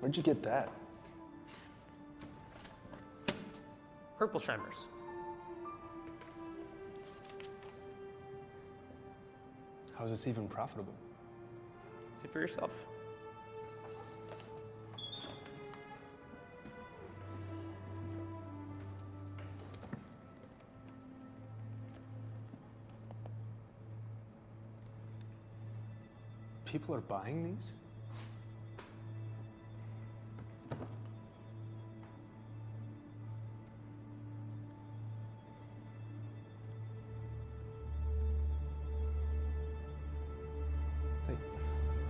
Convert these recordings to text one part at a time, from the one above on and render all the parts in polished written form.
Where'd you get that? Purple Shimmers. How is this even profitable? See for yourself. People are buying these?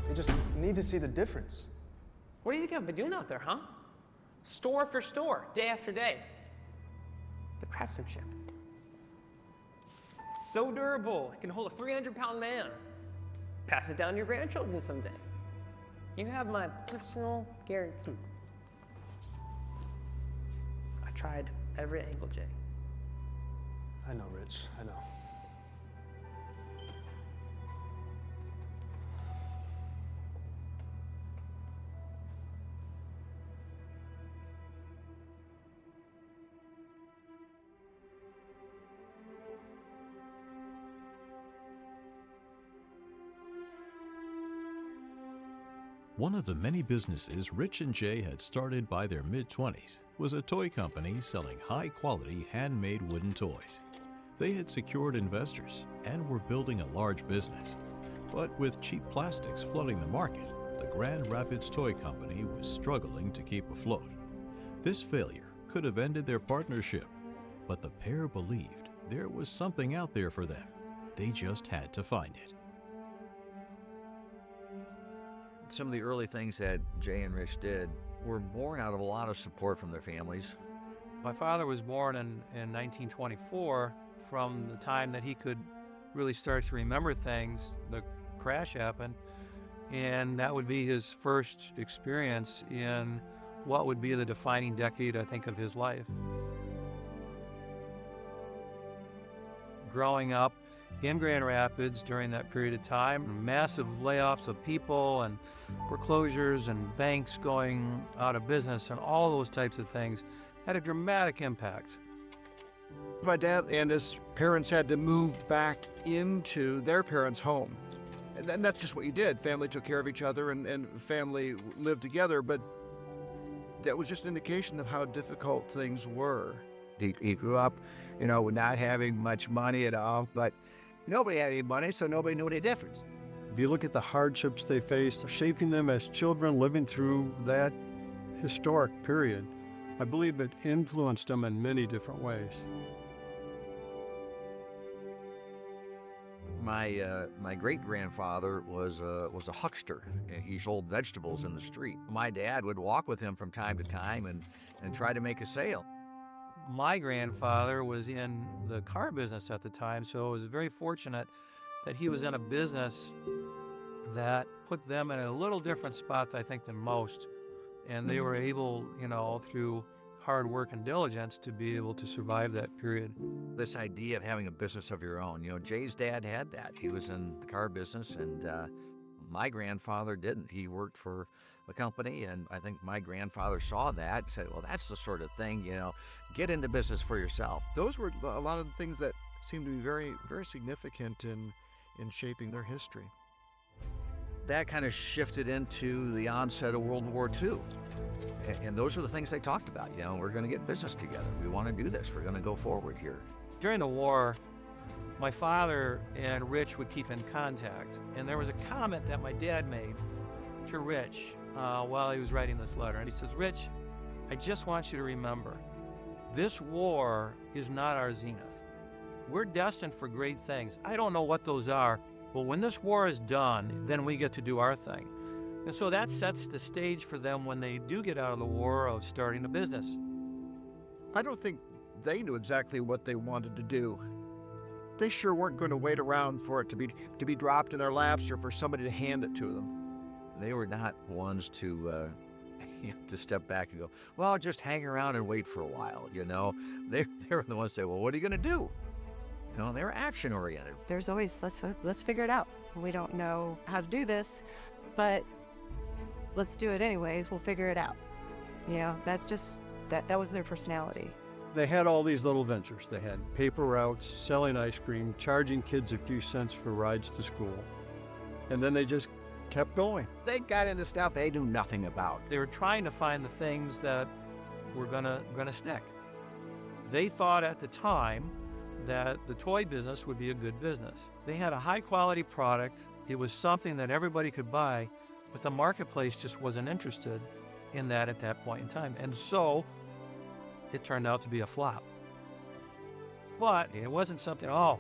They just need to see the difference. What do you think I've been doing out there, huh? Store after store, day after day. The craftsmanship. It's so durable, it can hold a 300-pound man. Pass it down to your grandchildren someday. You have my personal guarantee. I tried every angle, Jay. I know, Rich, I know. One of the many businesses Rich and Jay had started by their mid-20s was a toy company selling high-quality handmade wooden toys. They had secured investors and were building a large business. But with cheap plastics flooding the market, the Grand Rapids Toy Company was struggling to keep afloat. This failure could have ended their partnership, but the pair believed there was something out there for them. They just had to find it. Some of the early things that Jay and Rich did were born out of a lot of support from their families. My father was born in 1924. From the time that he could really start to remember things, the crash happened, and that would be his first experience in what would be the defining decade, I think, of his life. Growing up in Grand Rapids during that period of time, massive layoffs of people and foreclosures and banks going out of business and all those types of things had a dramatic impact. My dad and his parents had to move back into their parents' home. And that's just what you did. Family took care of each other and family lived together, but that was just an indication of how difficult things were. He grew up, not having much money at all, but nobody had any money, so nobody knew any difference. If you look at the hardships they faced, shaping them as children living through that historic period, I believe it influenced them in many different ways. My great-grandfather was a huckster. He sold vegetables in the street. My dad would walk with him from time to time and try to make a sale. My grandfather was in the car business at the time, so I was very fortunate that he was in a business that put them in a little different spot, I think, than most. And they were able, through hard work and diligence to be able to survive that period. This idea of having a business of your own, Jay's dad had that. He was in the car business, and my grandfather didn't. He worked for a company, and I think my grandfather saw that and said, well, that's the sort of thing, get into business for yourself. Those were a lot of the things that seemed to be very, very significant in shaping their history. That kind of shifted into the onset of World War II. And those are the things they talked about. We're going to get business together. We want to do this. We're going to go forward here. During the war, my father and Rich would keep in contact. And there was a comment that my dad made to Rich while he was writing this letter. And he says, Rich, I just want you to remember, this war is not our zenith. We're destined for great things. I don't know what those are, but when this war is done, then we get to do our thing. And so that sets the stage for them when they do get out of the war of starting a business. I don't think they knew exactly what they wanted to do. They sure weren't going to wait around for it to be dropped in their laps or for somebody to hand it to them. They were not ones to step back and go, well, just hang around and wait for a while, They were the ones to say, well, what are you going to do? They were action-oriented. There's always, let's figure it out. We don't know how to do this, but let's do it anyways, we'll figure it out. You know, that's just, that was their personality. They had all these little ventures. They had paper routes, selling ice cream, charging kids a few cents for rides to school. And then they just kept going. They got into stuff they knew nothing about. They were trying to find the things that were gonna stick. They thought at the time that the toy business would be a good business. They had a high quality product. It was something that everybody could buy, but the marketplace just wasn't interested in that at that point in time. And so it turned out to be a flop. But it wasn't something, oh,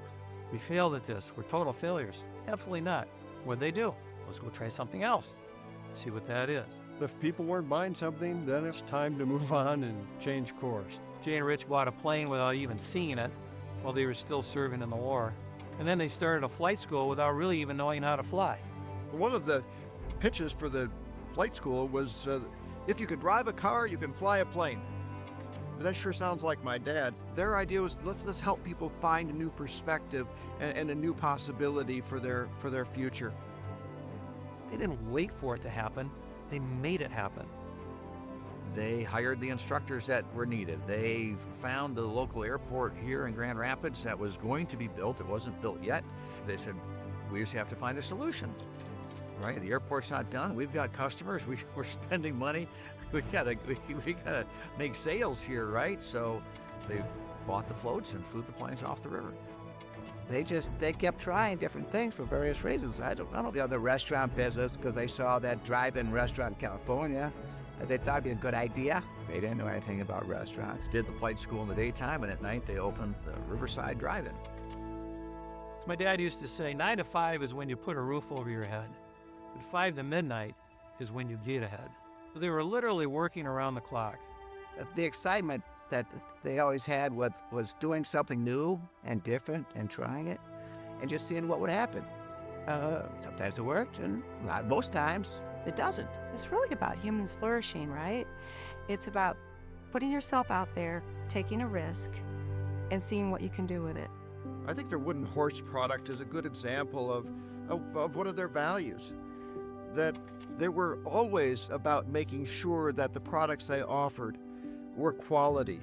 we failed at this, we're total failures. Absolutely not. What'd they do? Let's go try something else, see what that is. If people weren't buying something, then it's time to move on and change course. Jay and Rich bought a plane without even seeing it while they were still serving in the war. And then they started a flight school without really even knowing how to fly. One of the pitches for the flight school was, if you can drive a car, you can fly a plane. That sure sounds like my dad. Their idea was, let's help people find a new perspective and a new possibility for their future. They didn't wait for it to happen, they made it happen. They hired the instructors that were needed. They found the local airport here in Grand Rapids that was going to be built. It wasn't built yet. They said, we just have to find a solution, right? The airport's not done. We've got customers. We're spending money. We gotta make sales here, right? So they bought the floats and flew the planes off the river. They kept trying different things for various reasons. I don't know the other restaurant business because they saw that drive-in restaurant in California. They thought it'd be a good idea. They didn't know anything about restaurants. Did the flight school in the daytime, and at night they opened the Riverside Drive-In. So my dad used to say, 9 to 5 is when you put a roof over your head, but 5 to midnight is when you get ahead. So they were literally working around the clock. The excitement that they always had was doing something new and different and trying it and just seeing what would happen. Sometimes it worked, and most times it doesn't. It's really about humans flourishing, right? It's about putting yourself out there, taking a risk, and seeing what you can do with it. I think their wooden horse product is a good example of one of their values. That they were always about making sure that the products they offered were quality,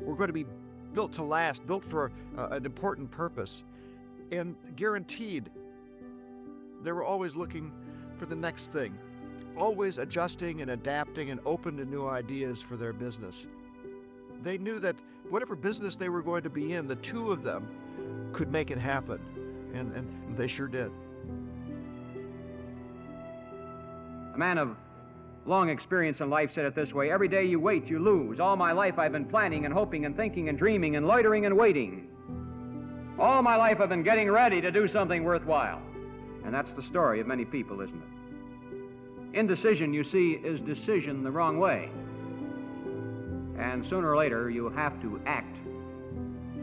were going to be built to last, built for an important purpose, and guaranteed. They were always looking for the next thing, always adjusting and adapting and open to new ideas for their business. They knew that whatever business they were going to be in, the two of them could make it happen, and they sure did. A man of long experience in life said it this way: every day you wait, you lose. All my life I've been planning and hoping and thinking and dreaming and loitering and waiting. All my life I've been getting ready to do something worthwhile. And that's the story of many people, isn't it? Indecision, you see, is decision the wrong way. And sooner or later, you have to act.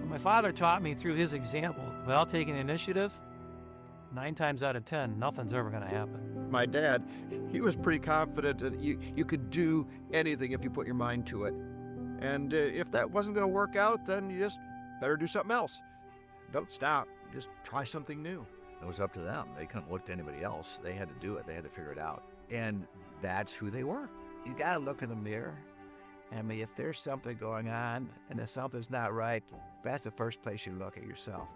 My father taught me through his example, without taking initiative, 9 times out of 10, nothing's ever going to happen. My dad, he was pretty confident that you could do anything if you put your mind to it. And if that wasn't going to work out, then you just better do something else. Don't stop. Just try something new. It was up to them. They couldn't look to anybody else. They had to do it. They had to figure it out. And that's who they were. You gotta look in the mirror. I mean, if there's something going on and if something's not right, that's the first place you look at yourself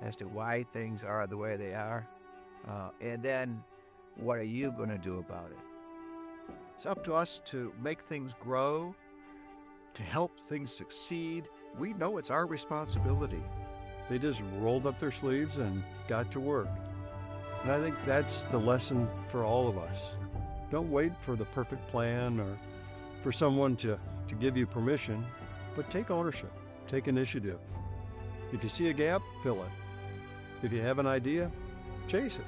as to why things are the way they are. And then what are you gonna do about it? It's up to us to make things grow, to help things succeed. We know it's our responsibility. They just rolled up their sleeves and got to work. And I think that's the lesson for all of us. Don't wait for the perfect plan or for someone to give you permission, but take ownership, take initiative. If you see a gap, fill it. If you have an idea, chase it.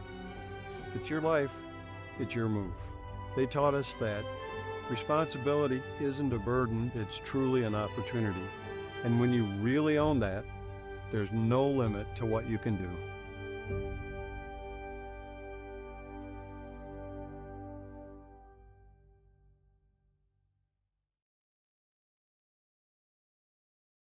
It's your life, it's your move. They taught us that responsibility isn't a burden, it's truly an opportunity. And when you really own that, there's no limit to what you can do.